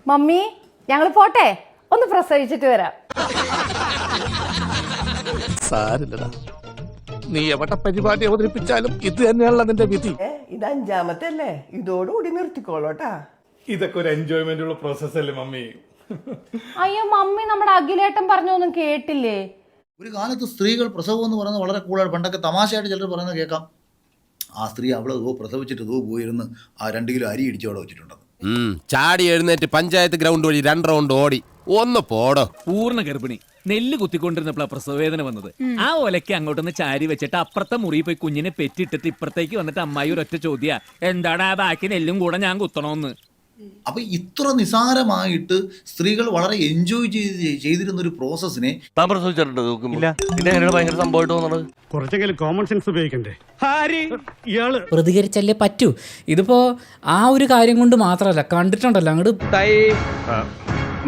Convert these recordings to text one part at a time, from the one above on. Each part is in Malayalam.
മമ്മി ഞങ്ങൾ പോട്ടെ, ഒന്ന് പ്രസവിച്ചിട്ട് വരാം. സാരില്ലടാ, നീ എവിടെ പരിപാടി അവതരിപ്പിച്ചാലും ഇത് തന്നെയാണല്ലോ നിന്റെ വിധി. ഇത് അഞ്ചാമത്തെ അല്ലേ, ഇതോടുകൂടി നിർത്തിക്കോളോട്ടാ. ഇതൊക്കെ ഒരു എൻജോയ്മെന്റ് ഉള്ള പ്രോസസ് അല്ലേ മമ്മി? അയ്യോ മമ്മി, നമ്മുടെ അഖിലേട്ടൻ പറഞ്ഞൊന്നും കേട്ടില്ലേ? ഒരു കാലത്ത് സ്ത്രീകൾ പ്രസവം എന്ന് പറയുന്നത് വളരെ കൂടുതൽ, പണ്ടൊക്കെ തമാശയായിട്ട് ചിലർ പറയുന്നത് കേൾക്കാം. ആ സ്ത്രീ അവളെ പ്രസവിച്ചിട്ട് പോയിരുന്ന് ആ 2 കിലോ അരി ഇടിച്ച് അവിടെ വെച്ചിട്ടുണ്ടെന്ന്. ചാടി എഴുന്നേറ്റ് പഞ്ചായത്ത് ഗ്രൗണ്ട് വഴി 2 റൗണ്ട് ഓടി. ഒന്ന് പോടോ. പൂർണ്ണ ഗർഭിണി നെല്ല് കുത്തിക്കൊണ്ടിരുന്നപ്പോഴാ പ്രസവവേദന വന്നത്. ആ ഒലയ്ക്ക് അങ്ങോട്ടൊന്ന് ചാരി വെച്ചിട്ട് അപ്പുറത്തെ മുറി പോയി കുഞ്ഞിനെ പെറ്റിട്ടിട്ട് ഇപ്പുറത്തേക്ക് വന്നിട്ട് അമ്മായി ഒരൊറ്റ ചോദ്യ, എന്താണ് ആ ബാക്കി നെല്ലും കൂടെ ഞാൻ കുത്തണോന്ന്. അപ്പൊ ഇത്ര നിസാരമായിട്ട് സ്ത്രീകൾ വളരെ എൻജോയ് ചെയ്തിരുന്ന ഒരു പ്രോസസ്സിനെ കുറച്ചെങ്കിലും കോമൺ സെൻസ് ഉപയോഗിക്കണ്ടേ? പ്രതികരിച്ചല്ലേ പറ്റൂ. ഇതിപ്പോ ആ ഒരു കാര്യം കൊണ്ട് മാത്രമല്ല, കണ്ടിട്ടുണ്ടല്ലോ അങ്ങോട്ട്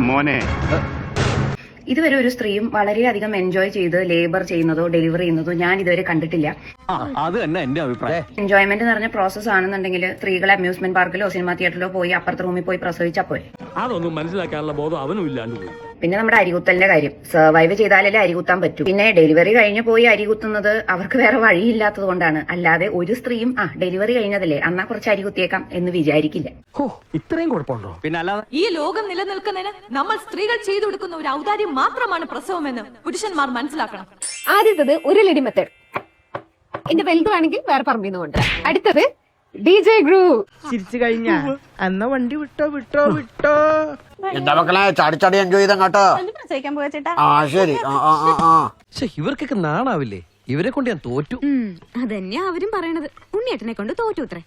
മോനെ. ഇതുവരെ ഒരു സ്ത്രീയും വളരെയധികം എൻജോയ് ചെയ്ത് ലേബർ ചെയ്യുന്നതോ ഡെലിവറി ചെയ്യുന്നതോ ഞാൻ ഇതുവരെ കണ്ടിട്ടില്ല. അത് തന്നെ എന്റെ അഭിപ്രായം. എൻജോയ്മെന്റ് നിറഞ്ഞ പ്രോസസ് ആണെന്നുണ്ടെങ്കിൽ സ്ത്രീകളെ അമ്യൂസ്മെന്റ് പാർക്കിലോ സിനിമാ തിയേറ്ററിലോ പോയി അപ്പുറത്തെ റൂമിൽ പോയി പ്രസവിച്ചാൽ പോയി. അതൊന്നും മനസ്സിലാക്കാനുള്ള ബോധം അവനും ഇല്ലാണ്ട് പോയി. പിന്നെ നമ്മുടെ അരികുത്തലിന്റെ കാര്യം, സർവൈവ് ചെയ്താലല്ലേ അരികുത്താൻ പറ്റൂ. പിന്നെ ഡെലിവറി കഴിഞ്ഞ് പോയി അരികുത്തുന്നത് അവർക്ക് വേറെ വഴിയില്ലാത്തത് കൊണ്ടാണ്. അല്ലാതെ ഒരു സ്ത്രീയും ഡെലിവറി കഴിഞ്ഞതല്ലേ എന്നാ കുറച്ച് അരികുത്തിയേക്കാം എന്ന് വിചാരിക്കില്ല. ഇത്രയും കുഴപ്പമുണ്ടോ? പിന്നെ അല്ലാതെ ഈ ലോകം നിലനിൽക്കുന്നതിന് നമ്മൾ സ്ത്രീകൾ ചെയ്തു കൊടുക്കുന്ന ഒരു ഔദാര്യം മാത്രമാണ് പ്രസവമെന്ന് പുരുഷന്മാർ മനസ്സിലാക്കണം. ആദ്യത്തത് ഉരുളിടി മെത്തേഡ്. എന്റെ വലുത് വേണമെങ്കിൽ വേറെ പറമ്പിന്നുകൊണ്ട്. അടുത്തത് DJ ഗ്രൂവ്. ചിരിച്ചു കഴിഞ്ഞാ എന്നാ വണ്ടി വിട്ടോ വിട്ടോ വിട്ടോ. എന്റെ മക്കളെ ചാടി എൻജോയ് ചെയ്താ കേട്ടോ. ശരി. ഇവർക്കൊക്കെ നാണാവില്ലേ? ഇവരെ കൊണ്ട് ഞാൻ തോറ്റു. അതന്നെയാ അവരും പറയണത്. ഉണ്ണിയേട്ടനെ കൊണ്ട് തോറ്റു അത്രേ.